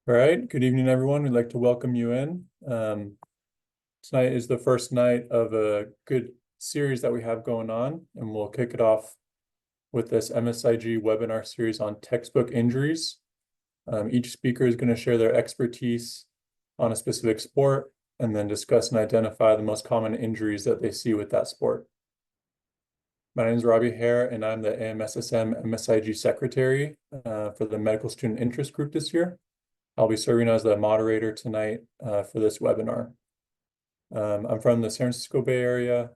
All right, good evening, everyone. We'd like to welcome you in. Tonight is the first night of a good series that we have going on, and we'll kick it off with this MSIG webinar series on textbook injuries. Each speaker is going to share their expertise on a specific sport and then discuss and identify the most common injuries that they see with that sport. My name is Robby Hair, and I'm the AMSSM MSIG Secretary for the Medical Student Interest Group this year. I'll be serving as the moderator tonight for this webinar. I'm from the San Francisco Bay Area.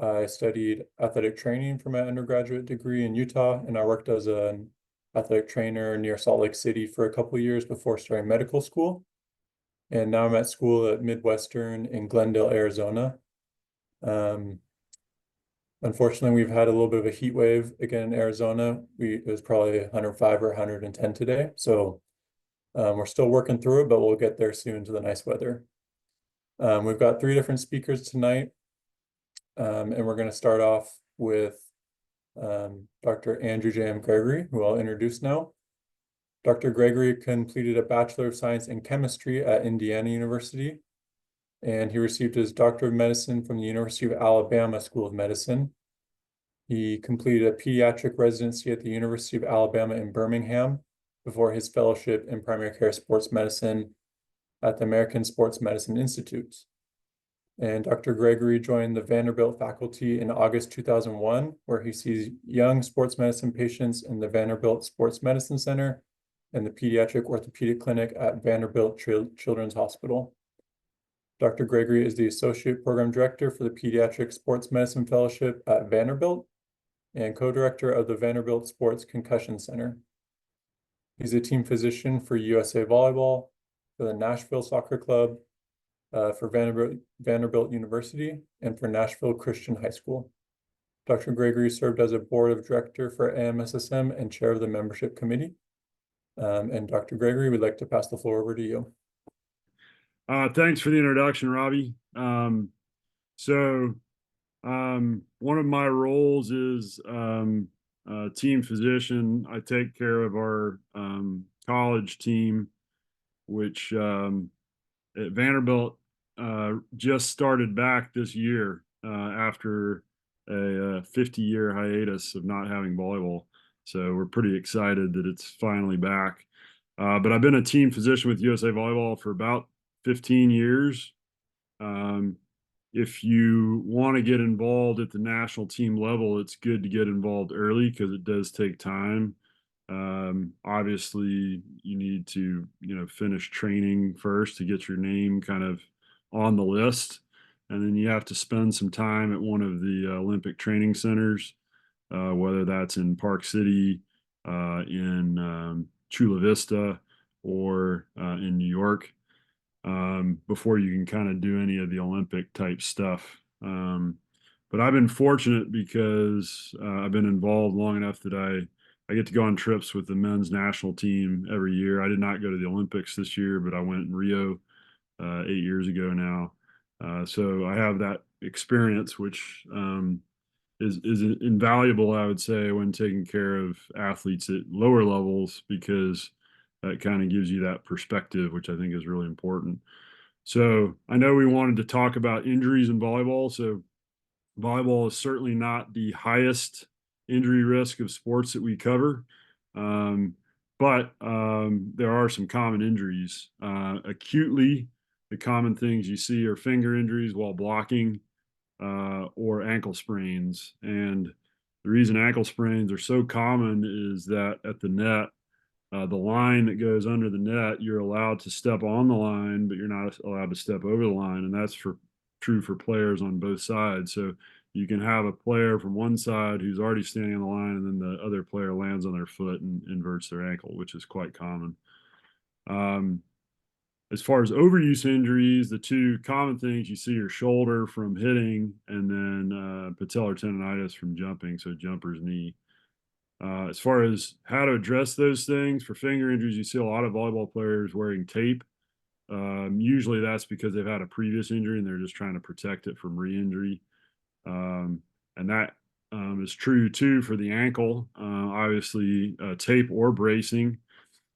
I studied athletic training for my undergraduate degree in Utah, and I worked as an athletic trainer near Salt Lake City for a couple of years before starting medical school. And now I'm at school at Midwestern in Glendale, Arizona. Unfortunately, we've had a little bit of a heat wave again in Arizona. It was probably 105 or 110 today. So we're still working through it, but we'll get there soon to the nice weather. We've got 3 different speakers tonight, and we're going to start off with Dr. Andrew J.M. Gregory, who I'll introduce now. Dr. Gregory completed a Bachelor of Science in Chemistry at Indiana University, and he received his Doctor of Medicine from the University of Alabama School of Medicine. He completed a pediatric residency at the University of Alabama in Birmingham before his fellowship in primary care sports medicine at the American Sports Medicine Institute. And Dr. Gregory joined the Vanderbilt faculty in August 2001, where he sees young sports medicine patients in the Vanderbilt Sports Medicine Center and the Pediatric Orthopedic Clinic at Vanderbilt Children's Hospital. Dr. Gregory is the Associate Program Director for the Pediatric Sports Medicine Fellowship at Vanderbilt and co-director of the Vanderbilt Sports Concussion Center. He's a team physician for USA Volleyball, for the Nashville Soccer Club, for Vanderbilt University, and for Nashville Christian High School. Dr. Gregory served as a board of director for AMSSM and chair of the membership committee. And Dr. Gregory, we'd like to pass the floor over to you. Thanks for the introduction, Robby. One of my roles is team physician. I take care of our college team, which at Vanderbilt just started back this year after a 50-year hiatus of not having volleyball. So we're pretty excited that it's finally back. But I've been a team physician with USA Volleyball for about 15 years. If you want to get involved at the national team level, it's good to get involved early because it does take time. Obviously, you need to, finish training first to get your name kind of on the list. And then you have to spend some time at one of the Olympic training centers, whether that's in Park City, in Chula Vista, or in New York, before you can kind of do any of the Olympic type stuff. But I've been fortunate because I've been involved long enough that I get to go on trips with the men's national team every year. I did not go to the Olympics this year, but I went in Rio 8 years ago now. So I have that experience, which is invaluable, I would say, when taking care of athletes at lower levels, because that kind of gives you that perspective, which I think is really important. So I know we wanted to talk about injuries in volleyball. So volleyball is certainly not the highest injury risk of sports that we cover. But there are some common injuries. Acutely, the common things you see are finger injuries while blocking, or ankle sprains. And the reason ankle sprains are so common is that at the net, the line that goes under the net, you're allowed to step on the line, but you're not allowed to step over the line. And that's true for players on both sides. So you can have a player from one side who's already standing on the line, and then the other player lands on their foot and inverts their ankle, which is quite common. As far as overuse injuries, the 2 common things you see are shoulder from hitting, and then patellar tendonitis from jumping, so jumper's knee. As far as how to address those things, for finger injuries, you see a lot of volleyball players wearing tape. Usually that's because they've had a previous injury and they're just trying to protect it from re-injury. And that is true too for the ankle. Obviously, tape or bracing.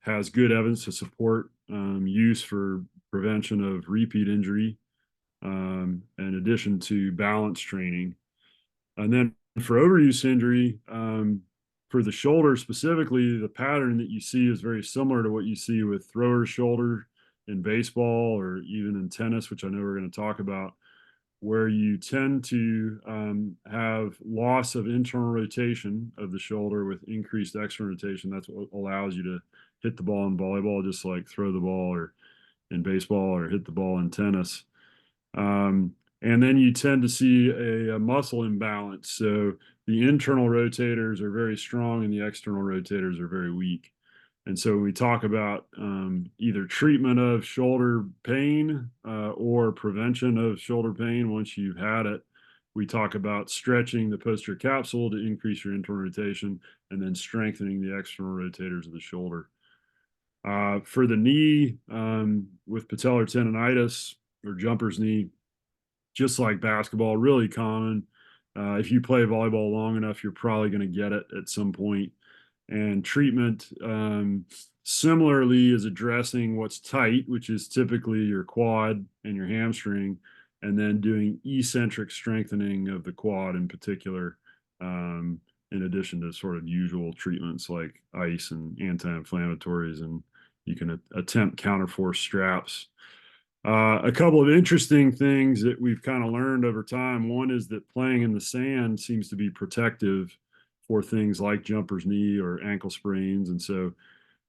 has good evidence to support use for prevention of repeat injury, in addition to balance training. And then for overuse injury, for the shoulder specifically, the pattern that you see is very similar to what you see with thrower's shoulder in baseball or even in tennis, which I know we're going to talk about, where you tend to have loss of internal rotation of the shoulder with increased external rotation. That's what allows you to hit the ball in volleyball, just like throw the ball or in baseball or hit the ball in tennis. And then you tend to see a muscle imbalance. So the internal rotators are very strong and the external rotators are very weak. And so when we talk about either treatment of shoulder pain or prevention of shoulder pain once you've had it, we talk about stretching the posterior capsule to increase your internal rotation and then strengthening the external rotators of the shoulder. For the knee, with patellar tendonitis or jumper's knee, just like basketball, really common. If you play volleyball long enough, you're probably going to get it at some point. And treatment similarly is addressing what's tight, which is typically your quad and your hamstring, and then doing eccentric strengthening of the quad in particular, in addition to sort of usual treatments like ice and anti-inflammatories, and you can attempt counterforce straps. A couple of interesting things that we've kind of learned over time. One is that playing in the sand seems to be protective for things like jumper's knee or ankle sprains. And so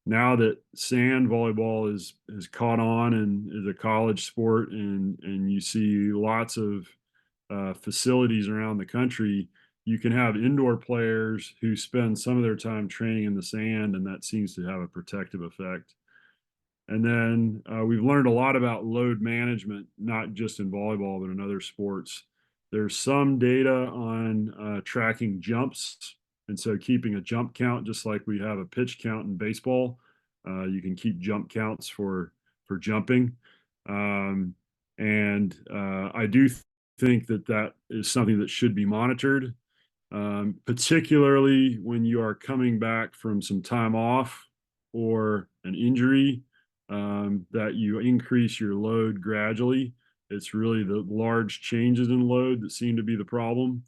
now that sand volleyball has caught on and is a college sport, and you see lots of facilities around the country, you can have indoor players who spend some of their time training in the sand, and that seems to have a protective effect. And then we've learned a lot about load management, not just in volleyball, but in other sports. There's some data on tracking jumps. And so keeping a jump count, just like we have a pitch count in baseball, you can keep jump counts for jumping. And I do think that is something that should be monitored, particularly when you are coming back from some time off or an injury, that you increase your load gradually. It's really the large changes in load that seem to be the problem.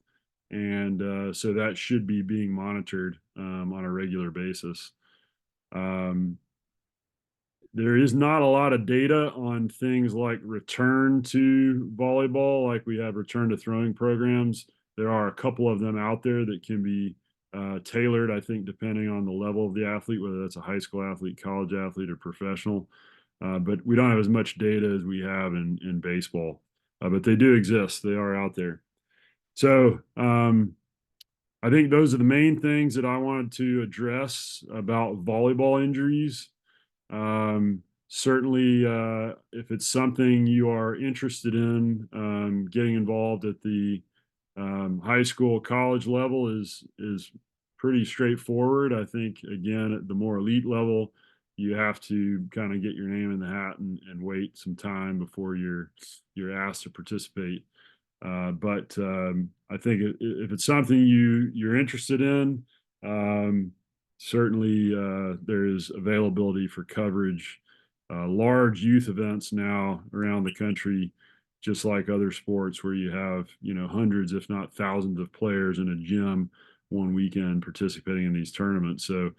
And so that should be being monitored on a regular basis. There is not a lot of data on things like return to volleyball, like we have return to throwing programs. There are a couple of them out there that can be tailored, I think, depending on the level of the athlete, whether that's a high school athlete, college athlete, or professional. But we don't have as much data as we have in baseball. But they do exist. They are out there. So I think those are the main things that I wanted to address about volleyball injuries. Certainly, if it's something you are interested in, getting involved at the high school, college level is pretty straightforward. I think, again, at the more elite level, you have to kind of get your name in the hat and wait some time before you're asked to participate. But I think if it's something you're interested in, certainly there is availability for coverage. Large youth events now around the country, just like other sports, where you have hundreds, if not thousands, of players in a gym one weekend participating in these tournaments. So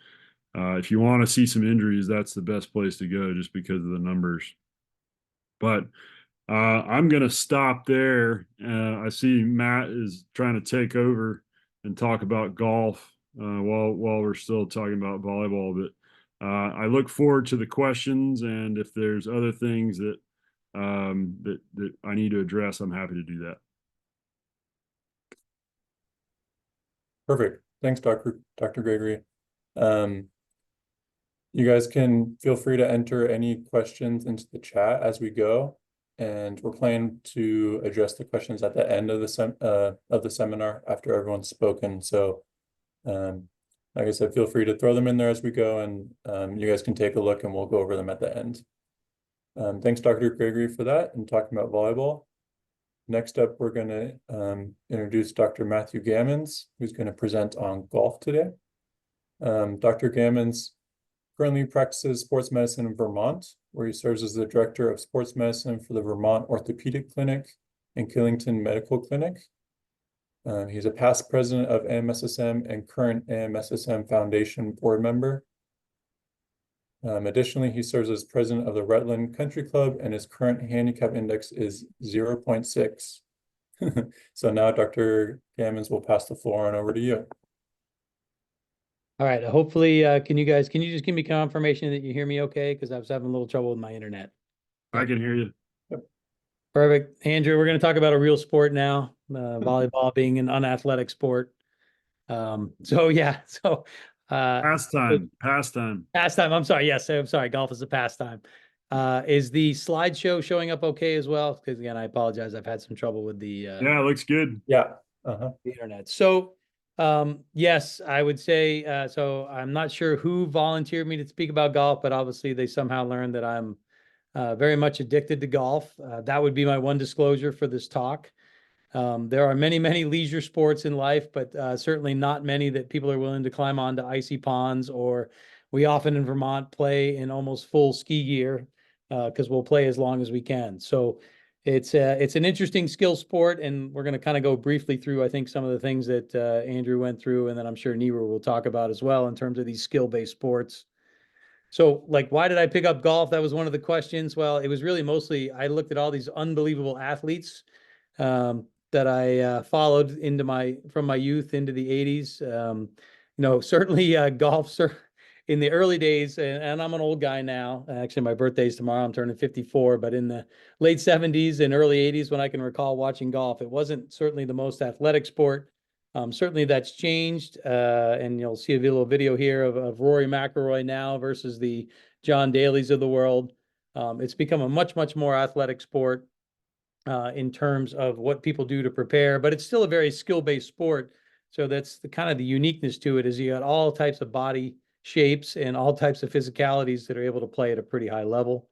if you want to see some injuries, that's the best place to go, just because of the numbers. But I'm going to stop there. I see Matt is trying to take over and talk about golf while we're still talking about volleyball. But I look forward to the questions, and if there's other things that that I need to address, I'm happy to do that. Perfect. Thanks, Dr. Gregory. You guys can feel free to enter any questions into the chat as we go, and we're planning to address the questions at the end of the seminar after everyone's spoken. So, like I said, feel free to throw them in there as we go, and you guys can take a look, and we'll go over them at the end. Thanks, Dr. Gregory, for that and talking about volleyball. Next up, we're going to introduce Dr. Matthew Gammons, who's going to present on golf today. Dr. Gammons currently practices sports medicine in Vermont, where he serves as the director of sports medicine for the Vermont Orthopedic Clinic and Killington Medical Clinic. He's a past president of AMSSM and current AMSSM Foundation board member. Additionally, he serves as president of the Rutland Country Club, and his current handicap index is 0.6. So now Dr. Gammons will pass the floor on over to you. All right. Hopefully, can you just give me confirmation that you hear me okay? Because I was having a little trouble with my internet. I can hear you. Perfect. Andrew, we're going to talk about a real sport now, volleyball being an unathletic sport. Pastime. Pastime. I'm sorry. Yes, I'm sorry. Golf is a pastime. Is the slideshow showing up okay as well? Because again, I apologize. I've had some trouble with the Yeah, it looks good. Yeah. the internet. So yes, I would say so. I'm not sure who volunteered me to speak about golf, but obviously they somehow learned that I'm very much addicted to golf. That would be my one disclosure for this talk. There are many, many leisure sports in life, but certainly not many that people are willing to climb onto icy ponds, or we often in Vermont play in almost full ski gear because we'll play as long as we can. So it's an interesting skill sport, and we're going to kind of go briefly through, I think, some of the things that Andrew went through, and then I'm sure Neeru will talk about as well in terms of these skill-based sports. So, like, why did I pick up golf? That was one of the questions. Well, it was really mostly I looked at all these unbelievable athletes that I followed from my youth into the 80s. Certainly golf in the early days, and I'm an old guy now. Actually, my birthday's tomorrow. I'm turning 54, but in the late 70s and early 80s, when I can recall watching golf, it wasn't certainly the most athletic sport. Certainly that's changed, and you'll see a little video here of Rory McIlroy now versus the John Daly's of the world. It's become a much, much more athletic sport in terms of what people do to prepare, but it's still a very skill-based sport. So that's the kind of the uniqueness to it, is you got all types of body shapes and all types of physicalities that are able to play at a pretty high level.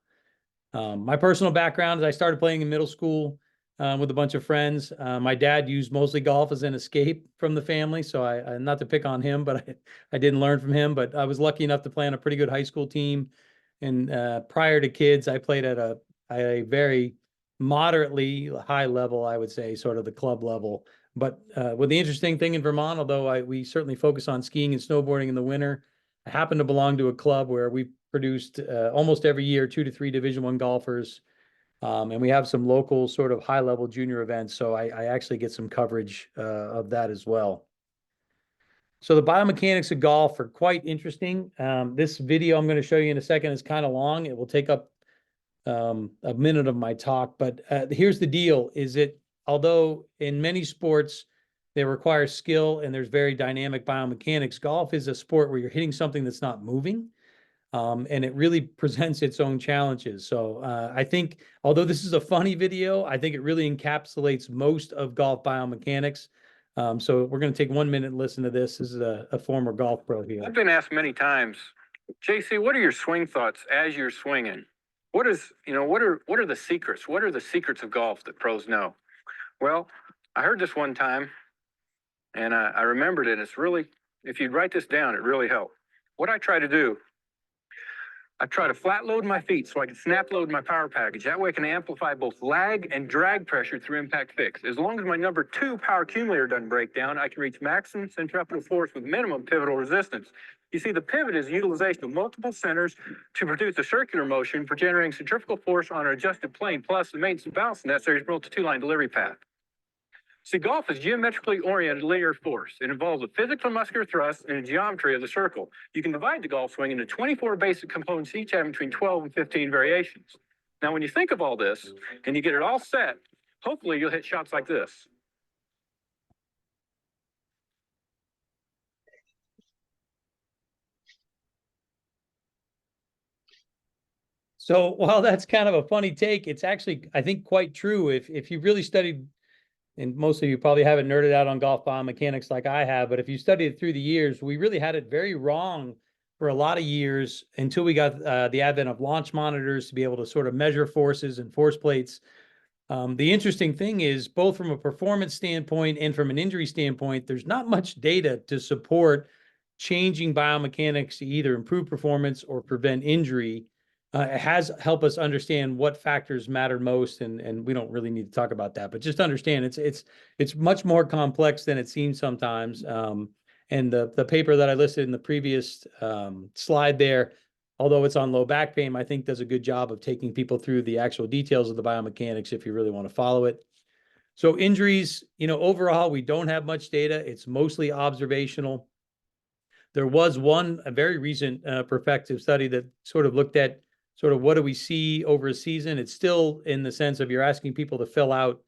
My personal background is I started playing in middle school with a bunch of friends. My dad used mostly golf as an escape from the family. So I not to pick on him, but I didn't learn from him, but I was lucky enough to play on a pretty good high school team. And prior to kids, I played at a very moderately high level, I would say, sort of the club level. But with the interesting thing in Vermont, although we certainly focus on skiing and snowboarding in the winter, I happen to belong to a club where we produced almost every year 2 to 3 Division I golfers. And we have some local sort of high level junior events. So I actually get some coverage of that as well. So the biomechanics of golf are quite interesting. This video I'm going to show you in a second is kind of long. It will take up a minute of my talk, but here's the deal, is it, although in many sports they require skill and there's very dynamic biomechanics, golf is a sport where you're hitting something that's not moving. And it really presents its own challenges. So I think, although this is a funny video, I think it really encapsulates most of golf biomechanics. So we're going to take 1 minute and listen to this. This is a former golf pro here. I've been asked many times, JC, what are your swing thoughts as you're swinging? What are the secrets? What are the secrets of golf that pros know? Well, I heard this one time, and I remembered it. It's really, if you'd write this down, it really helped. What I try to do, I try to flat load my feet so I can snap load my power package. That way I can amplify both lag and drag pressure through impact fix. As long as my number 2 power accumulator doesn't break down, I can reach maximum centripetal force with minimum pivotal resistance. You see, the pivot is the utilization of multiple centers to produce a circular motion for generating centrifugal force on an adjusted plane, plus the maintenance and balance necessary to build a 2-line delivery path. See, golf is geometrically oriented linear force. It involves a physical muscular thrust and a geometry of the circle. You can divide the golf swing into 24 basic components, each having between 12 and 15 variations. Now, when you think of all this and you get it all set, hopefully you'll hit shots like this. So while that's kind of a funny take, it's actually, I think, quite true. If you really studied, and most of you probably haven't nerded out on golf biomechanics like I have, but if you studied it through the years, we really had it very wrong for a lot of years until we got the advent of launch monitors to be able to sort of measure forces and force plates. The interesting thing is, both from a performance standpoint and from an injury standpoint, there's not much data to support changing biomechanics to either improve performance or prevent injury it has helped us understand what factors matter most, and we don't really need to talk about that, but just understand it's much more complex than it seems sometimes. And the paper that I listed in the previous slide there, although it's on low back pain, I think does a good job of taking people through the actual details of the biomechanics if you really want to follow it. So injuries, overall, we don't have much data. It's mostly observational. There was a very recent prospective study that sort of looked at sort of what do we see over a season. It's still in the sense of you're asking people to fill out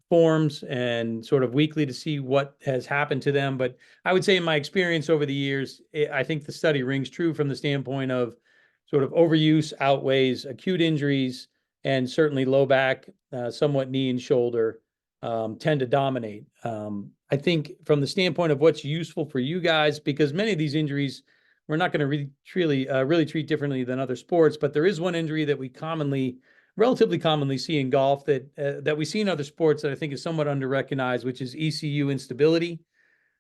forms and sort of weekly to see what has happened to them. But I would say in my experience over the years, I think the study rings true from the standpoint of sort of overuse outweighs acute injuries, and certainly low back, somewhat knee and shoulder tend to dominate. I think from the standpoint of what's useful for you guys, because many of these injuries we're not going to really treat differently than other sports, but there is one injury that we relatively commonly see in golf that we see in other sports that I think is somewhat under-recognized, which is ECU instability.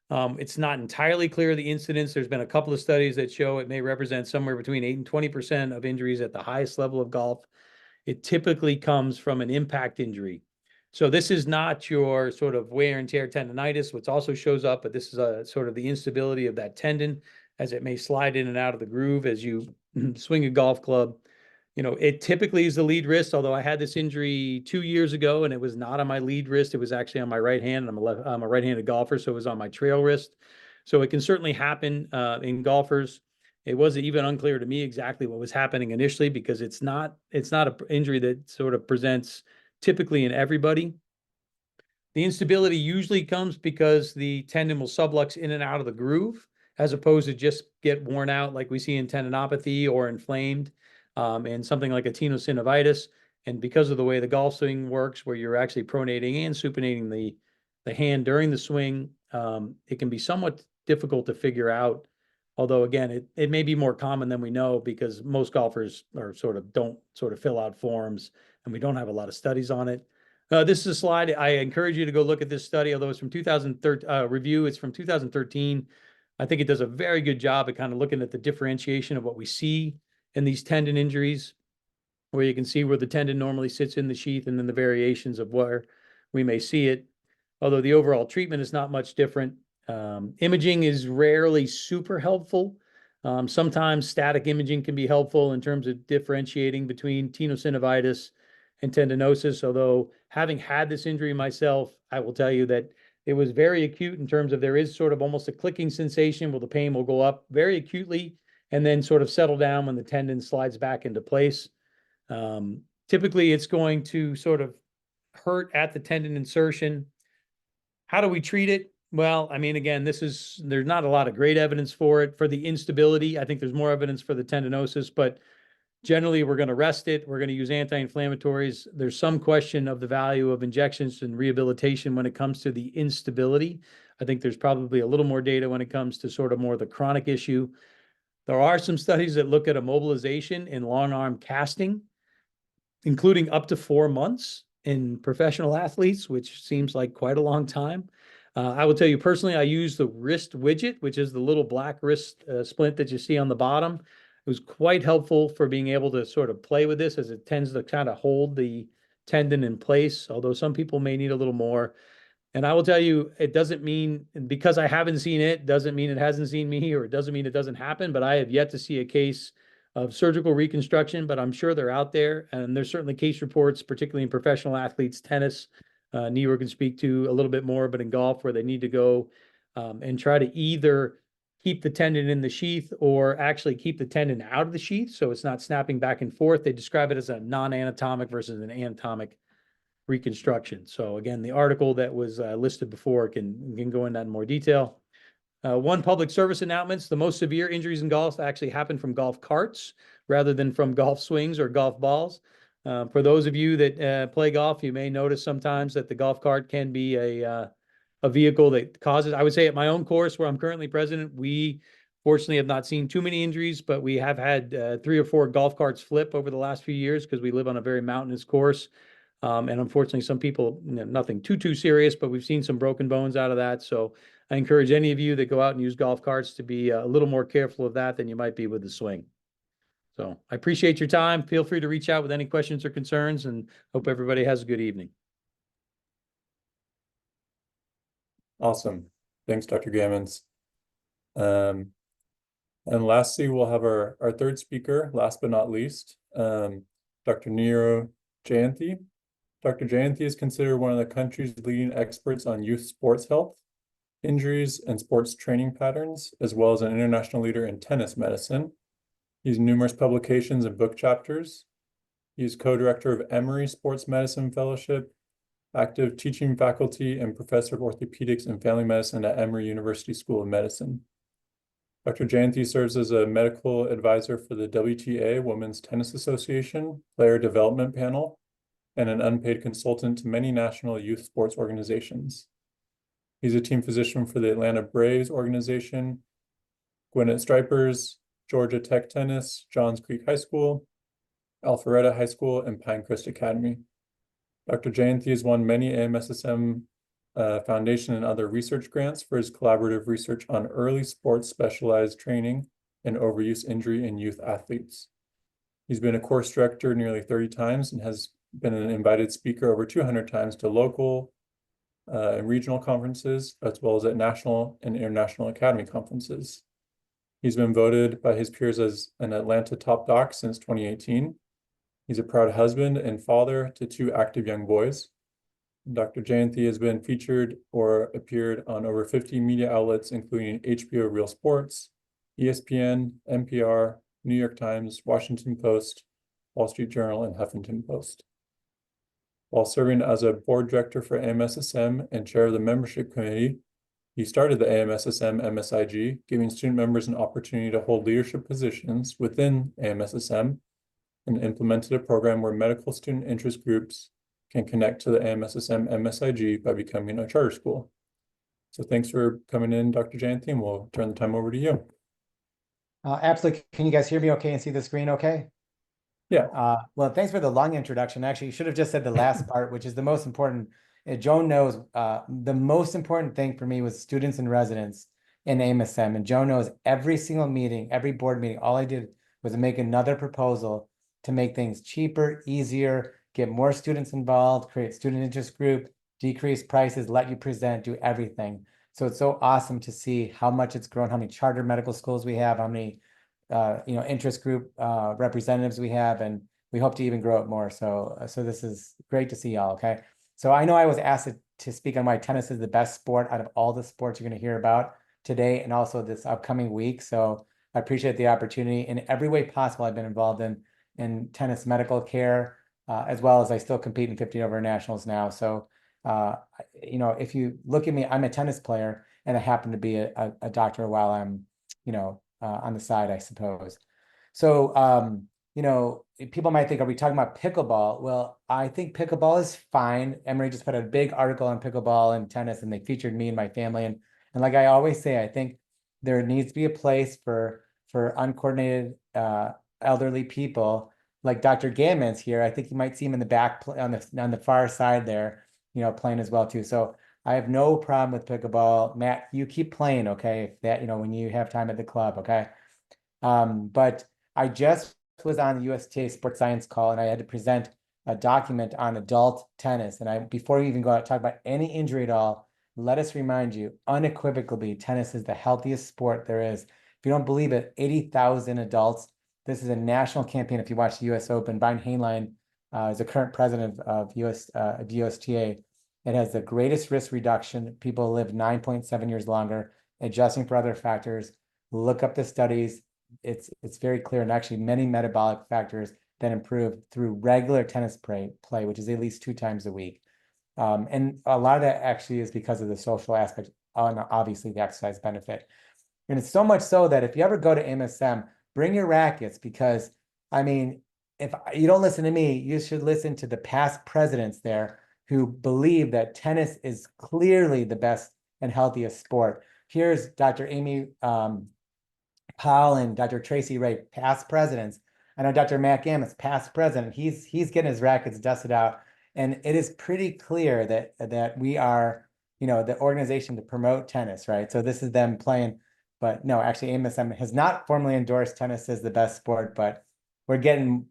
It's not entirely clear the incidence. There's been a couple of studies that show it may represent somewhere between 8 and 20% of injuries at the highest level of golf. It typically comes from an impact injury. So this is not your sort of wear and tear tendonitis, which also shows up, but this is a sort of the instability of that tendon as it may slide in and out of the groove as you swing a golf club. It typically is the lead wrist, although I had this injury 2 years ago and it was not on my lead wrist. It was actually on my right hand. I'm a right-handed golfer, so it was on my trail wrist. So it can certainly happen in golfers. It wasn't even unclear to me exactly what was happening initially because it's not an injury that sort of presents typically in everybody. The instability usually comes because the tendon will sublux in and out of the groove, as opposed to just get worn out like we see in tendinopathy or inflamed and something like a tenosynovitis. And because of the way the golf swing works, where you're actually pronating and supinating the hand during the swing, it can be somewhat difficult to figure out. Although, again, it may be more common than we know because most golfers don't fill out forms and we don't have a lot of studies on it. This is a slide. I encourage you to go look at this study, although it's from 2013 review. It's from 2013. I think it does a very good job at kind of looking at the differentiation of what we see in these tendon injuries, where you can see where the tendon normally sits in the sheath and then the variations of where we may see it. Although the overall treatment is not much different. Imaging is rarely super helpful. Sometimes static imaging can be helpful in terms of differentiating between tenosynovitis and tendinosis. Although having had this injury myself, I will tell you that it was very acute in terms of there is sort of almost a clicking sensation where the pain will go up very acutely and then sort of settle down when the tendon slides back into place. Typically, it's going to sort of hurt at the tendon insertion. How do we treat it? Well, I mean, again, there's not a lot of great evidence for it. For the instability, I think there's more evidence for the tendinosis, but generally, we're going to rest it. We're going to use anti-inflammatories. There's some question of the value of injections and rehabilitation when it comes to the instability. I think there's probably a little more data when it comes to sort of more the chronic issue. There are some studies that look at immobilization in long arm casting, including up to 4 months in professional athletes, which seems like quite a long time. I will tell you personally, I use the wrist widget, which is the little black wrist splint that you see on the bottom. It was quite helpful for being able to sort of play with this as it tends to kind of hold the tendon in place, although some people may need a little more. And I will tell you, it doesn't mean, because I haven't seen it, doesn't mean it hasn't seen me, or it doesn't mean it doesn't happen, but I have yet to see a case of surgical reconstruction, but I'm sure they're out there. And there's certainly case reports, particularly in professional athletes, tennis, Neeru can speak to a little bit more, but in golf where they need to go and try to either keep the tendon in the sheath or actually keep the tendon out of the sheath so it's not snapping back and forth. They describe it as a non-anatomic versus an anatomic reconstruction. So again, the article that was listed before can go into that in more detail. One public service announcement: the most severe injuries in golf actually happen from golf carts rather than from golf swings or golf balls. For those of you that play golf, you may notice sometimes that the golf cart can be a vehicle that causes, I would say at my own course where I'm currently president, we fortunately have not seen too many injuries, but we have had 3 or 4 golf carts flip over the last few years because we live on a very mountainous course. And unfortunately, some people, nothing too serious, but we've seen some broken bones out of that. So I encourage any of you that go out and use golf carts to be a little more careful of that than you might be with the swing. So I appreciate your time. Feel free to reach out with any questions or concerns, and hope everybody has a good evening. Awesome. Thanks, Dr. Gammons. And lastly, we'll have our third speaker, last but not least, Dr. Neeru Jayanthi. Dr. Jayanthi is considered one of the country's leading experts on youth sports health, injuries, and sports training patterns, as well as an international leader in tennis medicine. He has numerous publications and book chapters. He is co-director of Emory Sports Medicine Fellowship, active teaching faculty, and professor of orthopedics and family medicine at Emory University School of Medicine. Dr. Jayanthi serves as a medical advisor for the WTA Women's Tennis Association Player Development Panel and an unpaid consultant to many national youth sports organizations. He's a team physician for the Atlanta Braves organization, Gwinnett Stripers, Georgia Tech Tennis, Johns Creek High School, Alpharetta High School, and Pinecrest Academy. Dr. Jayanthi has won many AMSSM Foundation and other research grants for his collaborative research on early sports specialized training and overuse injury in youth athletes. He's been a course director nearly 30 times and has been an invited speaker over 200 times to local and regional conferences, as well as at national and international academy conferences. He's been voted by his peers as an Atlanta top doc since 2018. He's a proud husband and father to 2 active young boys. Dr. Jayanthi has been featured or appeared on over 50 media outlets, including HBO Real Sports, ESPN, NPR, New York Times, Washington Post, Wall Street Journal, and Huffington Post. While serving as a board director for AMSSM and chair of the membership committee, he started the AMSSM MSIG, giving student members an opportunity to hold leadership positions within AMSSM, and implemented a program where medical student interest groups can connect to the AMSSM MSIG by becoming a charter school. So thanks for coming in, Dr. Jayanthi, and we'll turn the time over to you. Absolutely. Can you guys hear me okay and see the screen okay? Yeah. Well, thanks for the long introduction. Actually, you should have just said the last part, which is the most important. Joan knows the most important thing for me was students and residents in AMSSM. And Joan knows every single meeting, every board meeting, all I did was make another proposal to make things cheaper, easier, get more students involved, create student interest group, decrease prices, let you present, do everything. So it's so awesome to see how much it's grown, how many charter medical schools we have, how many interest group representatives we have, and we hope to even grow it more. So this is great to see y'all, okay? So I know I was asked to speak on why tennis is the best sport out of all the sports you're going to hear about today and also this upcoming week. So I appreciate the opportunity. In every way possible, I've been involved in tennis medical care, as well as I still compete in 50 over nationals now. So, if you look at me, I'm a tennis player and I happen to be a doctor while I'm, on the side, I suppose. So, people might think, are we talking about pickleball? Well, I think pickleball is fine. Emory just put a big article on pickleball and tennis, and they featured me and my family. And like I always say, I think there needs to be a place for uncoordinated elderly people like Dr. Gammons here. I think you might see him in the back on the far side there, playing as well too. So I have no problem with pickleball. Matt, you keep playing, okay? If that, when you have time at the club, okay? But I just was on the USTA Sports Science call, and I had to present a document on adult tennis. And before we even go out talk about any injury at all, let us remind you unequivocally, tennis is the healthiest sport there is. If you don't believe it, 80,000 adults. This is a national campaign. If you watch the U.S. Open, Brian Hainline is the current president of USTA. It has the greatest risk reduction. People live 9.7 years longer, adjusting for other factors. Look up the studies. It's very clear, and actually many metabolic factors that improve through regular tennis play, which is at least 2 times a week. And a lot of that actually is because of the social aspect, and obviously the exercise benefit. And it's so much so that if you ever go to AMSSM, bring your rackets, because, if you don't listen to me, you should listen to the past presidents there who believe that tennis is clearly the best and healthiest sport. Here's Dr. Amy Powell and Dr. Tracy Ray, past presidents. I know Dr. Matt Gammons, past president. He's getting his rackets dusted out. And it is pretty clear that we are, the organization to promote tennis, right? So this is them playing, but no, actually AMSSM has not formally endorsed tennis as the best sport, but we're getting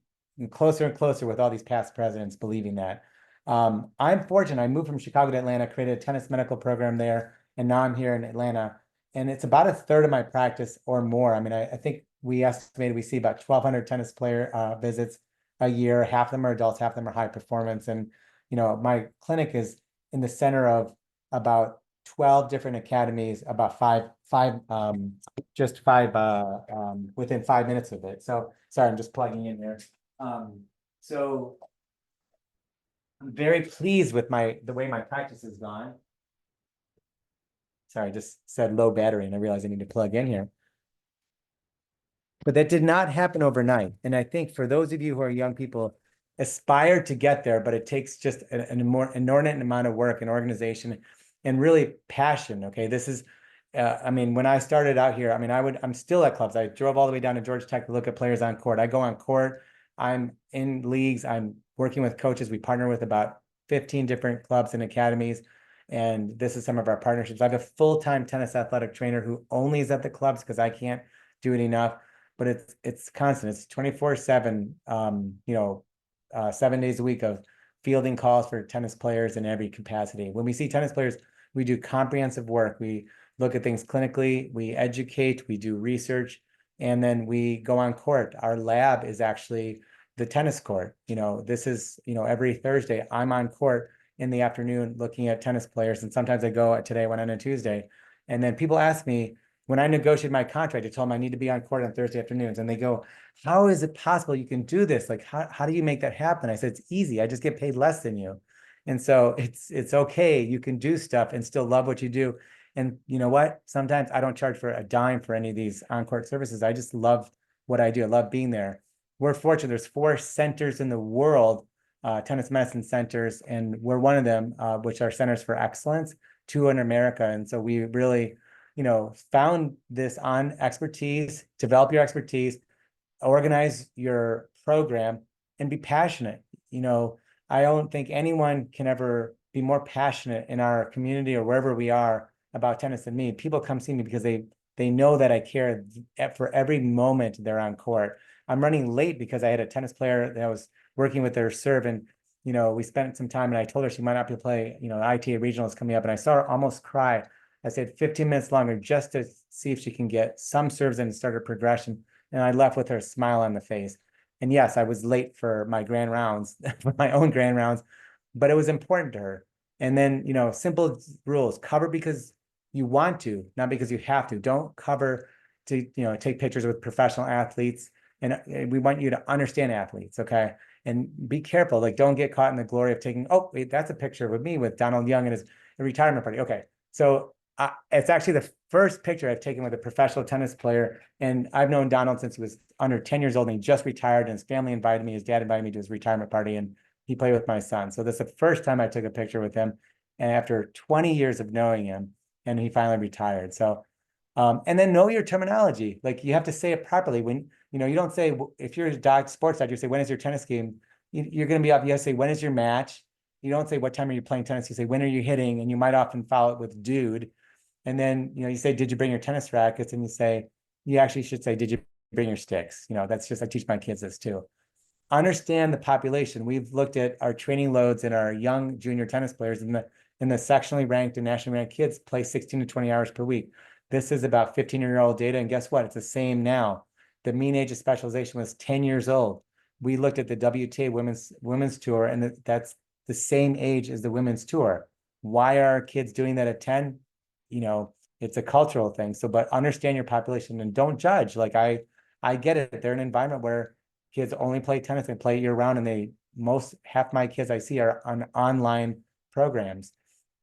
closer and closer with all these past presidents believing that. I'm fortunate. I moved from Chicago to Atlanta, created a tennis medical program there, and now I'm here in Atlanta. And it's about a third of my practice or more. I mean, I think we estimated we see about 1,200 tennis player visits a year. Half of them are adults, half of them are high performance. And, my clinic is in the center of about 12 different academies, about five within 5 minutes of it. So sorry, I'm just plugging in there. So I'm very pleased with the way my practice has gone. Sorry, I just said low battery and I realized I need to plug in here. But that did not happen overnight. And I think for those of you who are young people, aspire to get there, but it takes just an more inordinate amount of work and organization and really passion. Okay, this is, I mean, when I started out here, I mean, I'm still at clubs. I drove all the way down to Georgia Tech to look at players on court. I go on court. I'm in leagues. I'm working with coaches. We partner with about 15 different clubs and academies. And this is some of our partnerships. I have a full-time tennis athletic trainer who only is at the clubs because I can't do it enough. But it's constant. It's 24/7. 7 days a week of fielding calls for tennis players in every capacity. When we see tennis players, we do comprehensive work. We look at things clinically, we educate, we do research, and then we go on court. Our lab is actually the tennis court. This is, every Thursday I'm on court in the afternoon looking at tennis players. And sometimes I go today when on a Tuesday. And then people ask me, when I negotiated my contract, I told them I need to be on court on Thursday afternoons. And they go, how is it possible you can do this? Like, how do you make that happen? I said, it's easy. I just get paid less than you. And so it's okay. You can do stuff and still love what you do. And you know what? Sometimes I don't charge for a dime for any of these on-court services. I just love what I do. I love being there. We're fortunate. There's 4 centers in the world, tennis medicine centers, and we're one of them, which are centers for excellence, 2 in America. And so we really, found this on expertise, develop your expertise, organize your program, and be passionate. I don't think anyone can ever be more passionate in our community or wherever we are about tennis than me. People come see me because they know that I care for every moment they're on court. I'm running late because I had a tennis player that I was working with their serve, and we spent some time, and I told her she might not be able to play. ITA regional is coming up, and I saw her almost cry. I said 15 minutes longer just to see if she can get some serves in and start her progression. And I left with her smile on the face. And yes, I was late for my grand rounds, for my own grand rounds, but it was important to her. And then, simple rules: cover because you want to, not because you have to. Don't cover to, take pictures with professional athletes. And we want you to understand athletes, okay? And be careful, like don't get caught in the glory of taking, oh, wait, that's a picture with me with Donald Young and his retirement party. Okay, so it's actually the first picture I've taken with a professional tennis player. And I've known Donald since he was under 10 years old, and he just retired, and his family invited me. His dad invited me to his retirement party, and he played with my son. So this is the first time I took a picture with him. And after 20 years of knowing him, and he finally retired. So, and then know your terminology. Like you have to say it properly. When, you don't say, if you're a sports doctor, you say, when is your tennis game? You're going to be up. You have to say, when is your match? You don't say, what time are you playing tennis? You say, when are you hitting? And you might often follow it with dude. And then, you say, did you bring your tennis rackets? And you actually should say, did you bring your sticks? That's just, I teach my kids this too. Understand the population. We've looked at our training loads in our young junior tennis players, and the sectionally ranked and nationally ranked kids play 16 to 20 hours per week. This is about 15-year-old data. And guess what? It's the same now. The mean age of specialization was 10 years old. We looked at the WTA women's tour, and that's the same age as the women's tour. Why are kids doing that at 10? It's a cultural thing. So, but understand your population and don't judge. Like I get it. They're in an environment where kids only play tennis and play year round. And half my kids I see are on online programs.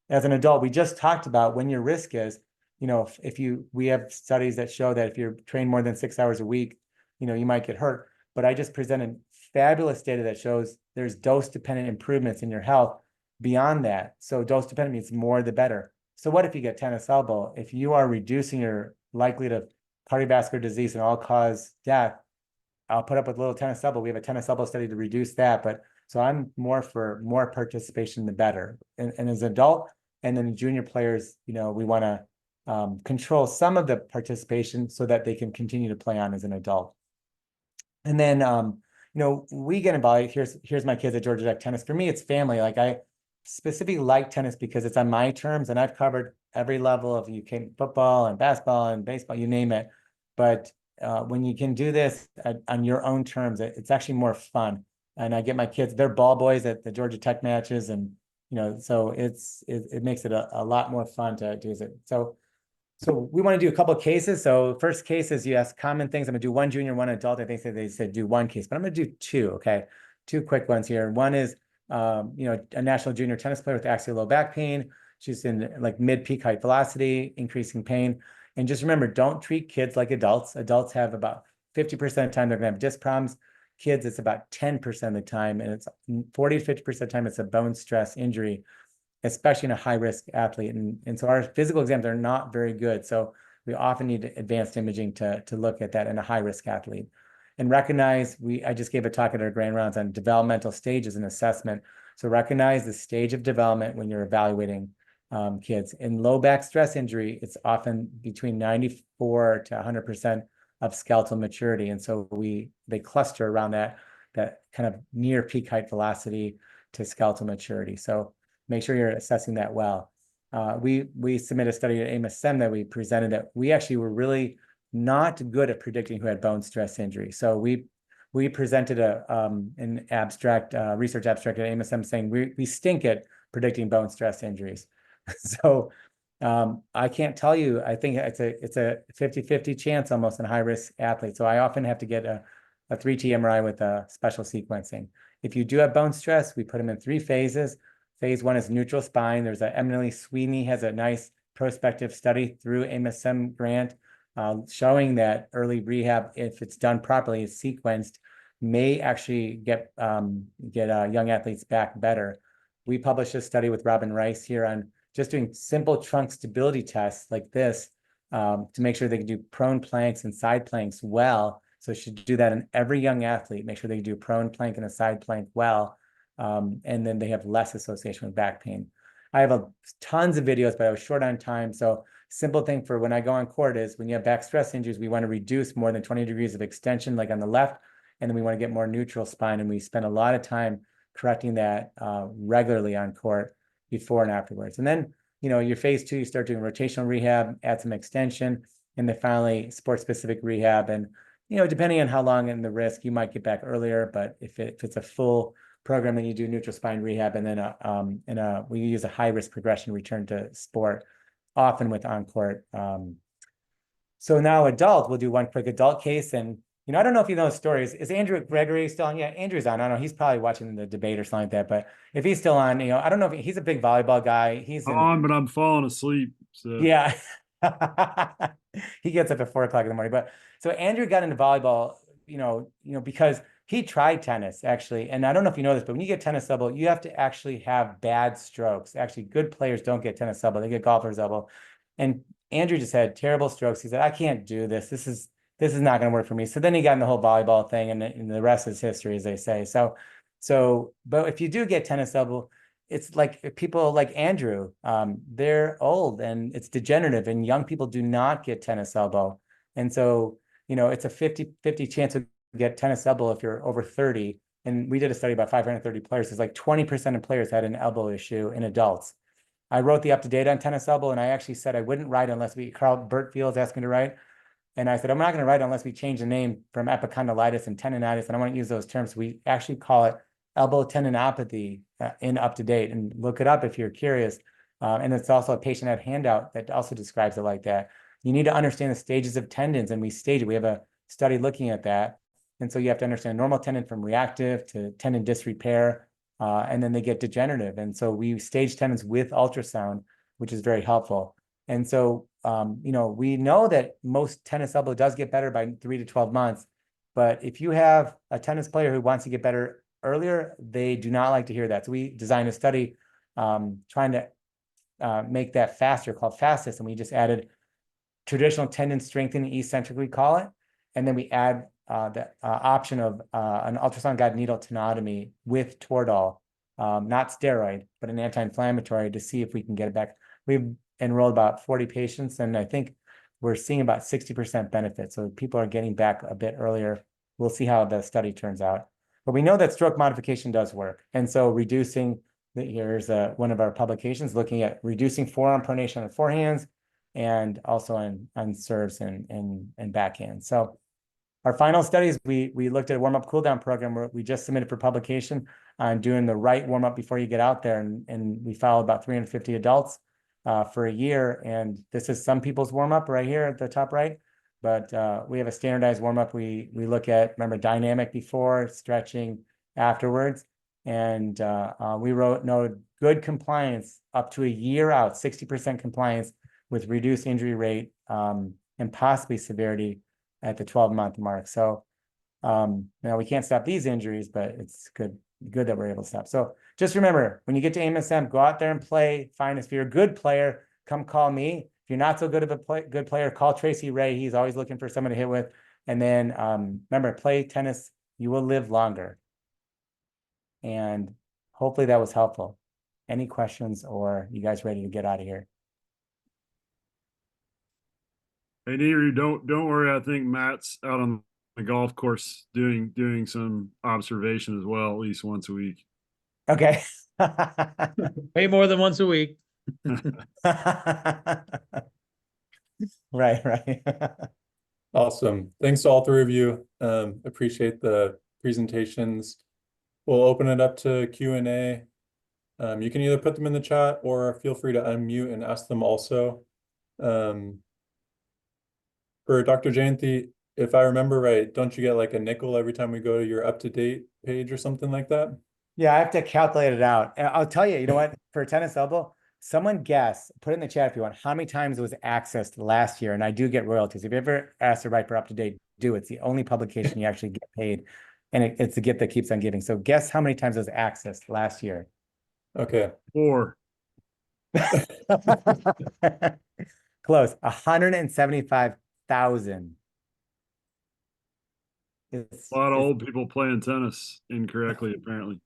As an adult, we just talked about when your risk is, we have studies that show that if you're trained more than 6 hours a week, you might get hurt. But I just presented fabulous data that shows there's dose-dependent improvements in your health beyond that. So dose-dependent means more the better. So what if you get tennis elbow? If you are reducing your likelihood of cardiovascular disease and all-cause death, I'll put up with little tennis elbow. We have a tennis elbow study to reduce that. But so I'm more for more participation, the better. And as an adult, And then the junior players, we want to control some of the participation so that they can continue to play on as an adult. And then, we get involved. Here's my kids at Georgia Tech tennis. For me, it's family. Like I specifically like tennis because it's on my terms, and I've covered every level of UK football and basketball and baseball, you name it. But when you can do this on your own terms, it's actually more fun. And I get my kids, they're ball boys at the Georgia Tech matches, and so it makes it a lot more fun to do it. So we want to do a couple of cases. So first case is you ask common things. I'm gonna do one junior, one adult. I think they said do one case, but I'm gonna do two. Okay, two quick ones here. One is a national junior tennis player with axial low back pain. She's in like mid peak height velocity, increasing pain. And just remember, don't treat kids like adults. Adults have about 50% of the time they're gonna have disc problems. Kids, it's about 10% of the time, and it's 40 to 50% of the time it's a bone stress injury, especially in a high-risk athlete. And so our physical exams are not very good. So we often need advanced imaging to look at that in a high-risk athlete. And recognize, I just gave a talk at our grand rounds on developmental stages and assessment. So recognize the stage of development when you're evaluating kids. In low back stress injury, it's often between 94 to 100% of skeletal maturity. And so they cluster around that kind of near peak height velocity to skeletal maturity. So make sure you're assessing that well. We submitted a study at AMSSM that we presented that we actually were really not good at predicting who had bone stress injury. So we presented an abstract, research abstract at AMSSM saying we stink at predicting bone stress injuries. So I can't tell you, I think it's a 50-50 chance almost in high-risk athletes. So I often have to get a 3T MRI with a special sequencing. If you do have bone stress, we put them in 3 phases. Phase 1 is neutral spine. There's Emily Sweeney has a nice prospective study through AMSSM grant showing that early rehab, if it's done properly, it's sequenced, may actually get young athletes back better. We published a study with Robin Rice here on just doing simple trunk stability tests like this to make sure they can do prone planks and side planks well. So you should do that in every young athlete, make sure they do prone plank and a side plank well. And then they have less association with back pain. I have tons of videos, but I was short on time. So simple thing for when I go on court is when you have back stress injuries, we want to reduce more than 20 degrees of extension, like on the left, and then we want to get more neutral spine. And we spend a lot of time correcting that regularly on court before and afterwards. And then, your phase 2, you start doing rotational rehab, add some extension, and then finally sports-specific rehab. And, depending on how long and the risk, you might get back earlier, but if it's a full program, then you do neutral spine rehab, and then we use a high-risk progression return to sport, often with on-court. So now adult, we'll do one quick adult case. And, I don't know if you know the stories. Is Andrew Gregory still on? Yeah, Andrew's on. I don't know. He's probably watching the debate or something like that. But if he's still on, I don't know if he's a big volleyball guy. He's on, but I'm falling asleep. So. Yeah. He gets up at 4 o'clock in the morning. But so Andrew got into volleyball, because he tried tennis actually. And I don't know if you know this, but when you get tennis elbow, you have to actually have bad strokes. Actually, good players don't get tennis elbow. They get golfer's elbow. And Andrew just had terrible strokes. He said, I can't do this. This is not going to work for me. So then he got in the whole volleyball thing, and the rest is history, as they say. So, but if you do get tennis elbow, it's like people like Andrew, they're old and it's degenerative, and young people do not get tennis elbow. And so, it's a 50-50 chance to get tennis elbow if you're over 30. And we did a study about 530 players. It's like 20% of players had an elbow issue in adults. I wrote the up-to-date on tennis elbow, and I actually said I wouldn't write unless Carl Burtfields asked me to write. And I said, I'm not going to write unless we change the name from epicondylitis and tendonitis. And I want to use those terms. We actually call it elbow tendinopathy in up-to-date, and look it up if you're curious. And it's also a patient had handout that also describes it like that. You need to understand the stages of tendons, and we stage it. We have a study looking at that. And so you have to understand normal tendon from reactive to tendon disrepair, and then they get degenerative. And so we stage tendons with ultrasound, which is very helpful. And so, we know that most tennis elbow does get better by 3 to 12 months. But if you have a tennis player who wants to get better earlier, they do not like to hear that. So we designed a study trying to make that faster, called FASTEST. And we just added traditional tendon strengthening eccentric, we call it. And then we add the option of an ultrasound guided needle tenotomy with Toradol not steroid, but an anti-inflammatory to see if we can get it back. We've enrolled about 40 patients, and I think we're seeing about 60% benefit. So people are getting back a bit earlier. We'll see how the study turns out. But we know that stroke modification does work. And so reducing, here's one of our publications looking at reducing forearm pronation on forehands and also on serves and backhand. So our final studies, we looked at a warm-up cool-down program where we just submitted for publication on doing the right warm-up before you get out there. And we followed about 350 adults for a year. And this is some people's warm-up right here at the top right. But we have a standardized warm-up. We look at, remember, dynamic before, stretching afterwards. And we noted good compliance up to a year out, 60% compliance with reduced injury rate and possibly severity at the 12-month mark. So now we can't stop these injuries, but it's good that we're able to stop. So just remember, when you get to AMSSM, go out there and play. If you're a good player, come call me. If you're not so good of a good player, call Tracy Ray. He's always looking for someone to hit with. And then remember, play tennis. You will live longer. And hopefully that was helpful. Any questions, or you guys ready to get out of here? Hey, Neeru, don't worry. I think Matt's out on the golf course doing some observation as well, at least once a week. Okay. Way more than once a week. Right. Awesome. Thanks to all three of you. Appreciate the presentations. We'll open it up to Q&A. You can either put them in the chat or feel free to unmute and ask them also. For Dr. Jayanthi, if I remember right, don't you get like a nickel every time we go to your up-to-date page or something like that? Yeah, I have to calculate it out. And I'll tell you, you know what? For tennis elbow, someone guess, put it in the chat if you want, how many times it was accessed last year. And I do get royalties. If you ever ask to write for up-to-date, do it. It's the only publication you actually get paid. And it's the gift that keeps on giving. So guess how many times it was accessed last year? Okay. 4. Close. 175,000. It's A lot of old people playing tennis incorrectly, apparently.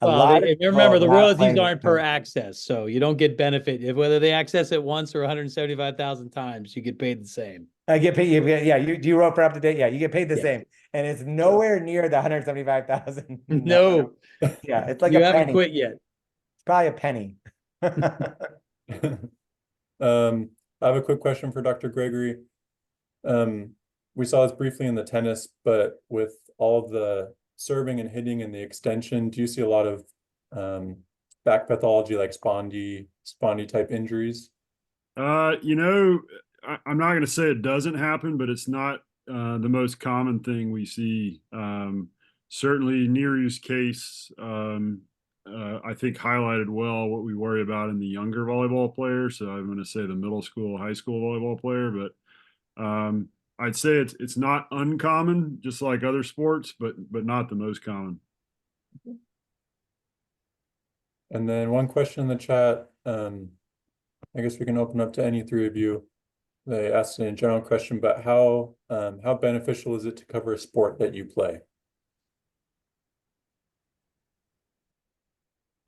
Remember, the royalties playing aren't per tennis. access, so you don't get benefit. Whether they access it once or 175,000 times, you get paid the same. I get paid. Yeah, do you roll for up to date? Yeah, you get paid the Yes. same, and it's nowhere near the 175,000. No. Yeah, it's like You a haven't penny. quit yet. It's probably a penny. I have a quick question for Dr. Gregory. We saw this briefly in the tennis, but with all of the serving and hitting and the extension, do you see a lot of back pathology like spondy type injuries? You know, I'm not going to say it doesn't happen, but it's not the most common thing we see. Certainly Neeru's case, I think highlighted well what we worry about in the younger volleyball player. So I'm going to say the middle school, high school volleyball player, but I'd say it's not uncommon, just like other sports, but not the most common. And then one question in the chat, I guess we can open up to any three of you. They asked a general question, but how beneficial is it to cover a sport that you play?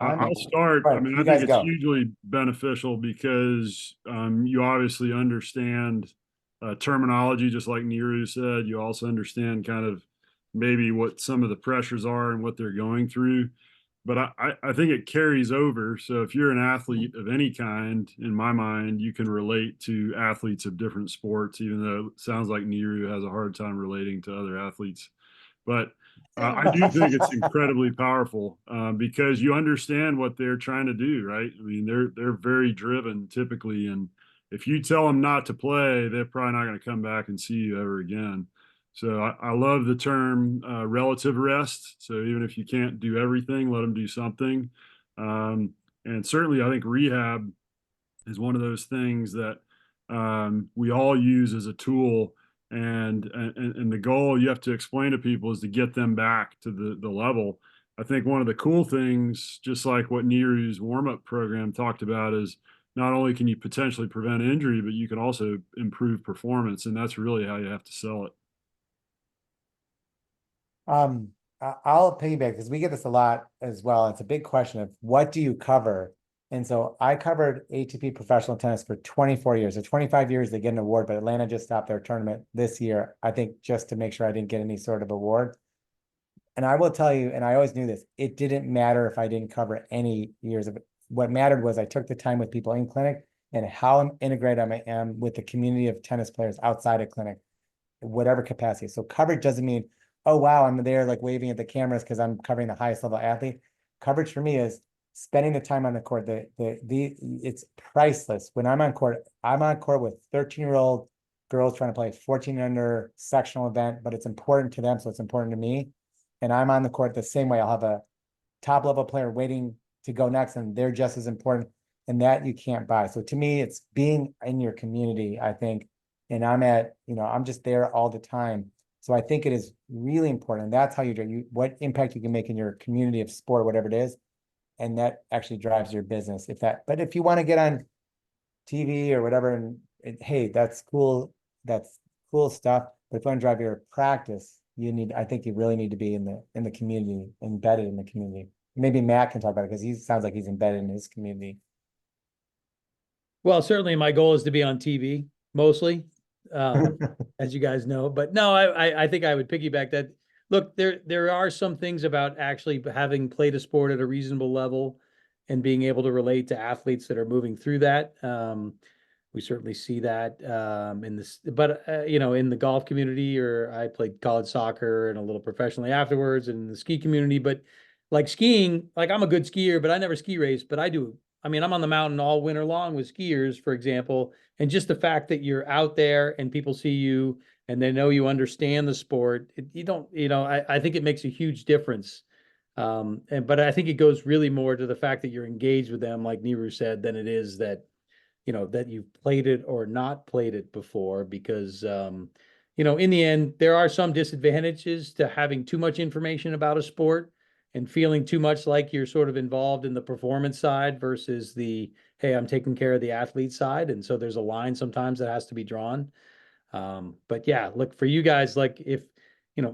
I'll start. Right, I mean, you I guys think it's go. hugely beneficial because you obviously understand terminology, just like Neeru said. You also understand kind of maybe what some of the pressures are and what they're going through. But I think it carries over. So if you're an athlete of any kind, in my mind, you can relate to athletes of different sports, even though it sounds like Neeru has a hard time relating to other athletes. But I do think it's incredibly powerful because you understand what they're trying to do, right? I mean, they're very driven typically, and if you tell them not to play, they're probably not going to come back and see you ever again. So I love the term relative rest. So even if you can't do everything, let them do something. And certainly, I think rehab is one of those things that we all use as a tool. And the goal you have to explain to people is to get them back to the level. I think one of the cool things, just like what Neeru's warm-up program talked about, is not only can you potentially prevent injury, but you can also improve performance. And that's really how you have to sell it. I'll piggyback because we get this a lot as well. It's a big question of what do you cover? And so I covered ATP professional tennis for 24 years. So 25 years, they get an award, but Atlanta just stopped their tournament this year, I think, just to make sure I didn't get any sort of award. And I will tell you, and I always knew this, it didn't matter if I didn't cover any years of it. What mattered was I took the time with people in clinic and how integrated I am with the community of tennis players outside of clinic, whatever capacity. So coverage doesn't mean, oh, wow, I'm there like waving at the cameras because I'm covering the highest level athlete. Coverage for me is spending the time on the court. It's priceless. When I'm on court with 13-year-old girls trying to play 14 under sectional event, but it's important to them, so it's important to me. And I'm on the court the same way. I'll have a top level player waiting to go next, and they're just as important. And that you can't buy. So to me, it's being in your community, I think. And I'm just there all the time. So I think it is really important. And that's how you do what impact you can make in your community of sport, whatever it is. And that actually drives your business. But if you want to get on TV or whatever, hey, that's cool. That's cool stuff. But if you want to drive your practice, I think you really need to be in the community, embedded in the community. Maybe Matt can talk about it because he sounds like he's embedded in his community. Well, certainly my goal is to be on TV mostly, as you guys know. But no, I think I would piggyback that. Look, there are some things about actually having played a sport at a reasonable level and being able to relate to athletes that are moving through that. We certainly see that in this, but in the golf community, or I played college soccer and a little professionally afterwards, and in the ski community. But like skiing, like I'm a good skier, but I never ski race. But I'm on the mountain all winter long with skiers, for example. And just the fact that you're out there and people see you and they know you understand the sport, I think it makes a huge difference. But I think it goes really more to the fact that you're engaged with them, like Neeru said, than it is that you've played it or not played it before, because, in the end, there are some disadvantages to having too much information about a sport and feeling too much like you're sort of involved in the performance side versus the, hey, I'm taking care of the athlete side. And so there's a line sometimes that has to be drawn. But yeah, look, for you guys, like if,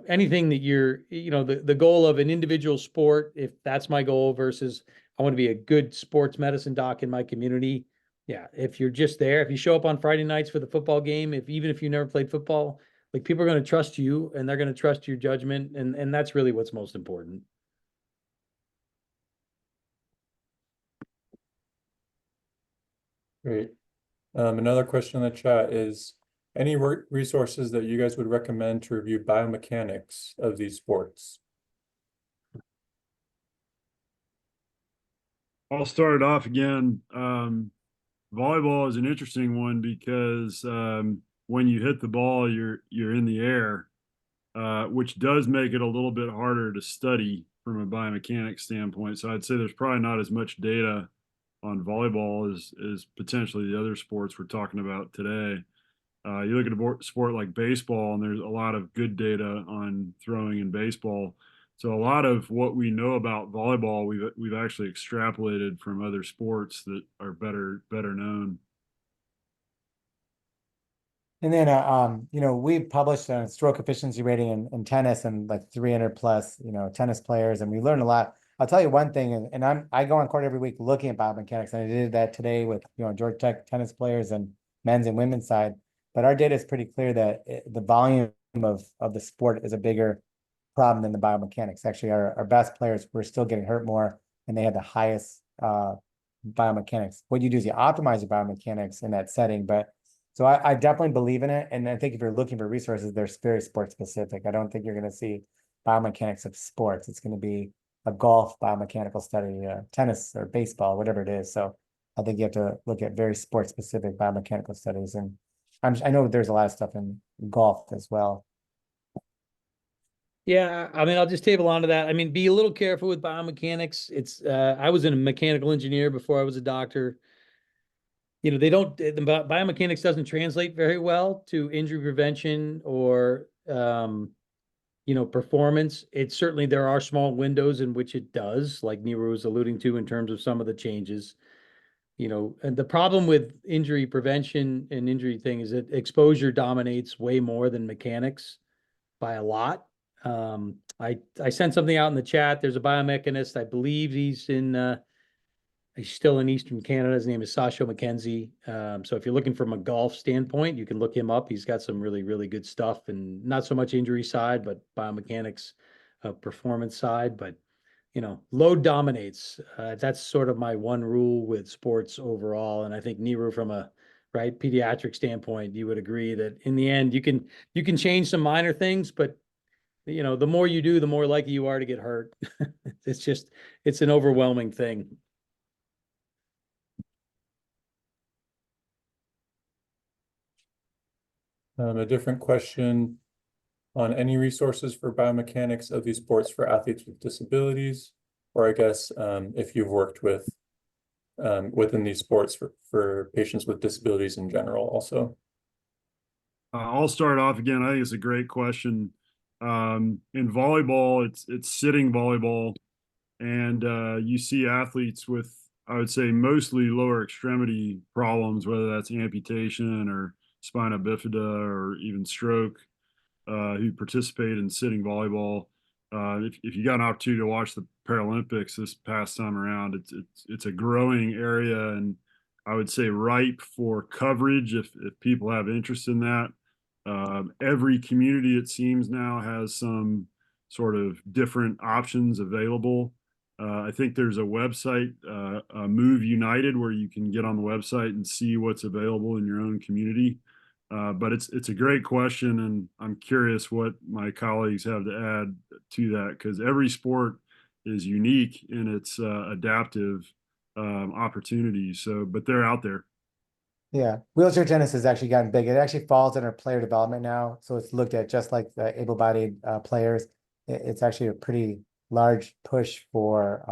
anything that you're, the goal of an individual sport, if that's my goal versus I want to be a good sports medicine doc in my community. Yeah, if you're just there, if you show up on Friday nights for the football game, even if you never played football, like people are going to trust you and they're going to trust your judgment. And that's really what's most important. Great. Another question in the chat is, any resources that you guys would recommend to review biomechanics of these sports? I'll start it off again. Volleyball is an interesting one because when you hit the ball, you're in the air, which does make it a little bit harder to study from a biomechanics standpoint. So I'd say there's probably not as much data on volleyball as potentially the other sports we're talking about today. You look at a sport like baseball, and there's a lot of good data on throwing in baseball. So a lot of what we know about volleyball, we've actually extrapolated from other sports that are better known. And then, we published a stroke efficiency rating in tennis and like 300 plus, tennis players, and we learned a lot. I'll tell you one thing, and I go on court every week looking at biomechanics, and I did that today with, Georgia Tech tennis players and men's and women's side. But our data is pretty clear that the volume of the sport is a bigger problem than the biomechanics. Actually, our best players were still getting hurt more, and they had the highest biomechanics. What you do is you optimize your biomechanics in that setting. But so I definitely believe in it. And I think if you're looking for resources, they're very sport specific. I don't think you're going to see biomechanics of sports. It's going to be a golf biomechanical study, tennis or baseball, whatever it is. So I think you have to look at very sport specific biomechanical studies. And I know there's a lot of stuff in golf as well. Yeah, I'll just table onto that. Be a little careful with biomechanics. I was a mechanical engineer before I was a doctor. The biomechanics doesn't translate very well to injury prevention or, performance. There are small windows in which it does, like Neeru was alluding to in terms of some of the changes. And the problem with injury prevention and injury thing is that exposure dominates way more than mechanics by a lot. I sent something out in the chat. There's a biomechanist. I believe he's still in Eastern Canada. His name is Sasha McKenzie. So if you're looking from a golf standpoint, you can look him up. He's got some really, really good stuff, and not so much injury side, but biomechanics, performance side. But load dominates. That's sort of my one rule with sports overall. And I think Neeru, from a pediatric standpoint, you would agree that in the end you can change some minor things, but the more you do, the more likely you are to get hurt. It's an overwhelming thing. A different question on any resources for biomechanics of these sports for athletes with disabilities, or I guess if you've worked with within these sports for patients with disabilities in general also. I'll start off again. I think it's a great question. In volleyball, it's sitting volleyball, and you see athletes with, I would say, mostly lower extremity problems, whether that's amputation or spina bifida or even stroke, who participate in sitting volleyball. If you got an opportunity to watch the Paralympics this past time around, it's a growing area, and I would say ripe for coverage if people have interest in that. Every community, it seems now, has some sort of different options available. I think there's a website, Move United, where you can get on the website and see what's available in your own community. But it's a great question, and I'm curious what my colleagues have to add to that, because every sport is unique in its adaptive opportunities. But they're out there. Yeah, wheelchair tennis has actually gotten big. It actually falls under player development now, so it's looked at just like the able-bodied players. It's actually a pretty large push for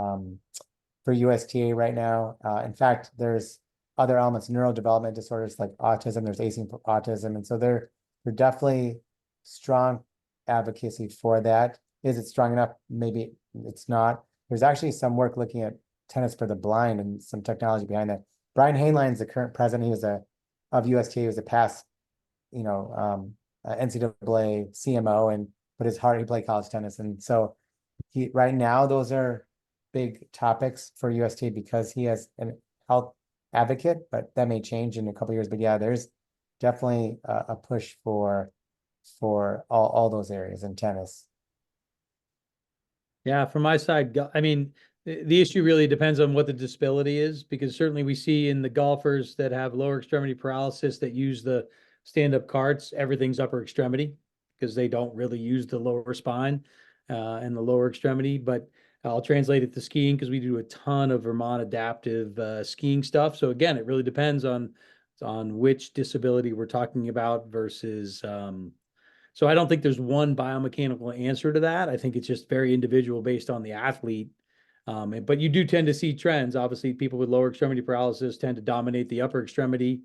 USTA right now. In fact, there's other elements, neurodevelopment disorders like autism. There's async autism, and so they're definitely strong advocacy for that. Is it strong enough? Maybe it's not. There's actually some work looking at tennis for the blind and some technology behind that. Brian Hainline's the current president. He was of USTA. He was a past, NCAA CMO, but he played college tennis, and so right now those are big topics for USTA because he has a health advocate, but that may change in a couple of years. But yeah, there's definitely a push for all those areas in tennis. Yeah, from my side, I mean, the issue really depends on what the disability is, because certainly we see in the golfers that have lower extremity paralysis that use the stand-up carts, everything's upper extremity because they don't really use the lower spine and the lower extremity. But I'll translate it to skiing because we do a ton of Vermont adaptive skiing stuff. So again, it really depends on which disability we're talking about versus. So I don't think there's one biomechanical answer to that. I think it's just very individual based on the athlete. But you do tend to see trends. Obviously, people with lower extremity paralysis tend to dominate the upper extremity.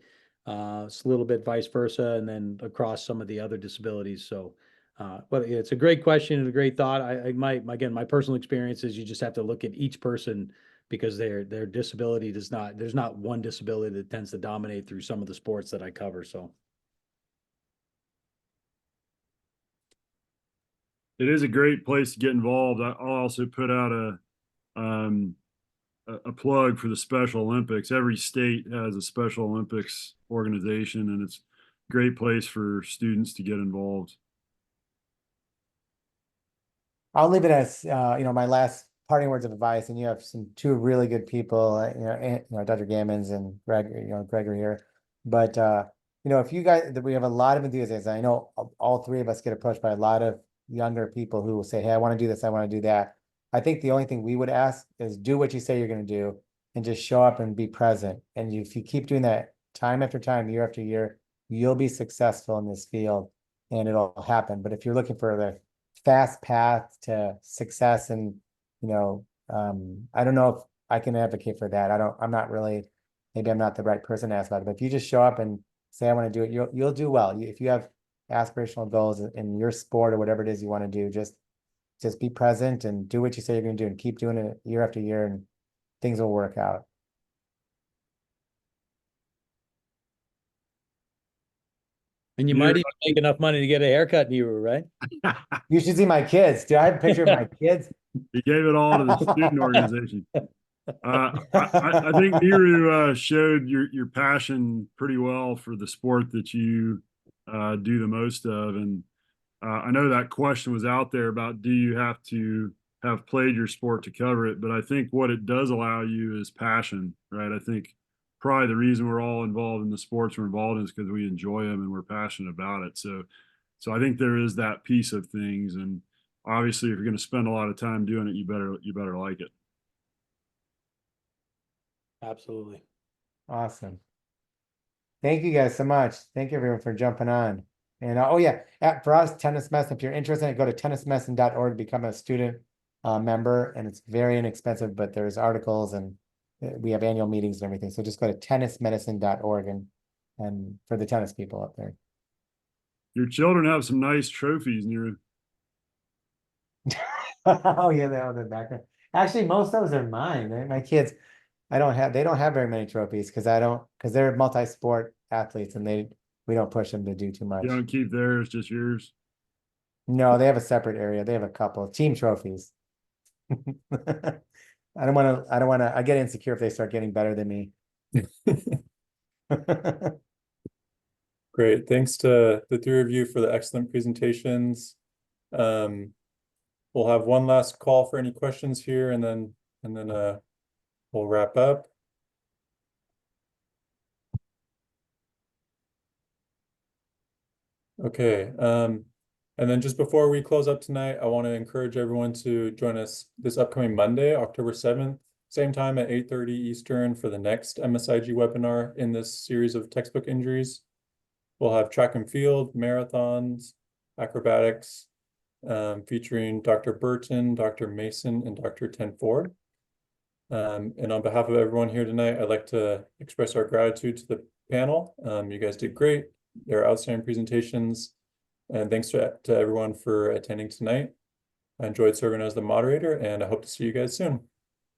It's a little bit vice versa, and then across some of the other disabilities. So, but it's a great question and a great thought. My personal experience is you just have to look at each person because their disability there's not one disability that tends to dominate through some of the sports that I cover. So. It is a great place to get involved. I'll also put out a plug for the Special Olympics. Every state has a Special Olympics organization, and it's a great place for students to get involved. I'll leave it as my last parting words of advice, and you have two really good people, Dr. Gammons and Gregory here. But if you guys, we have a lot of enthusiasm. I know all three of us get approached by a lot of younger people who will say, hey, I want to do this, I want to do that. I think the only thing we would ask is do what you say you're going to do and just show up and be present. And if you keep doing that time after time, year after year, you'll be successful in this field and it'll happen. But if you're looking for the fast path to success, and I don't know if I can advocate for that. I'm not really, maybe I'm not the right person to ask about it, but if you just show up and say, I want to do it, you'll do well. If you have aspirational goals in your sport or whatever it is you want to do, just be present and do what you say you're going to do and keep doing it year after year, and things will work out. And you Yeah. might even make enough money to get a haircut, Neeru, right? You should see my kids. Do I have a picture of my kids? He gave it all to the student organization. I think Neeru showed your passion pretty well for the sport that you do the most of. And I know that question was out there about, do you have to have played your sport to cover it? But I think what it does allow you is passion, right? I think probably the reason we're all involved in the sports we're involved in is because we enjoy them and we're passionate about it. So I think there is that piece of things. And obviously, if you're going to spend a lot of time doing it, you better like it. Absolutely. Awesome. Thank you guys so much. Thank you everyone for jumping on. And oh yeah, for us, Tennis Medicine, if you're interested, go to tennismedicine.org to become a student member, and it's very inexpensive, but there's articles and we have annual meetings and everything. So just go to tennismedicine.org and for the tennis people up there. Your children have some nice trophies, Neeru. Oh yeah, they have the background. Actually, most of those are mine. My kids, they don't have very many trophies because they're multi-sport athletes and we don't push them to do too much. You don't keep theirs, just yours. No, they have a separate area. They have a couple team trophies. I don't want to, I get insecure if they start getting better than me. Great. Thanks to the three of you for the excellent presentations. We'll have one last call for any questions here and then we'll wrap up. Okay. And then just before we close up tonight, I want to encourage everyone to join us this upcoming Monday, October 7th, same time at 8:30 Eastern for the next MSIG webinar in this series of textbook injuries. We'll have track and field, marathons, acrobatics, featuring Dr. Burton, Dr. Mason, and Dr. Tenford. And on behalf of everyone here tonight, I'd like to express our gratitude to the panel. You guys did great. They're outstanding presentations. And thanks to everyone for attending tonight. I enjoyed serving as the moderator, and I hope to see you guys soon.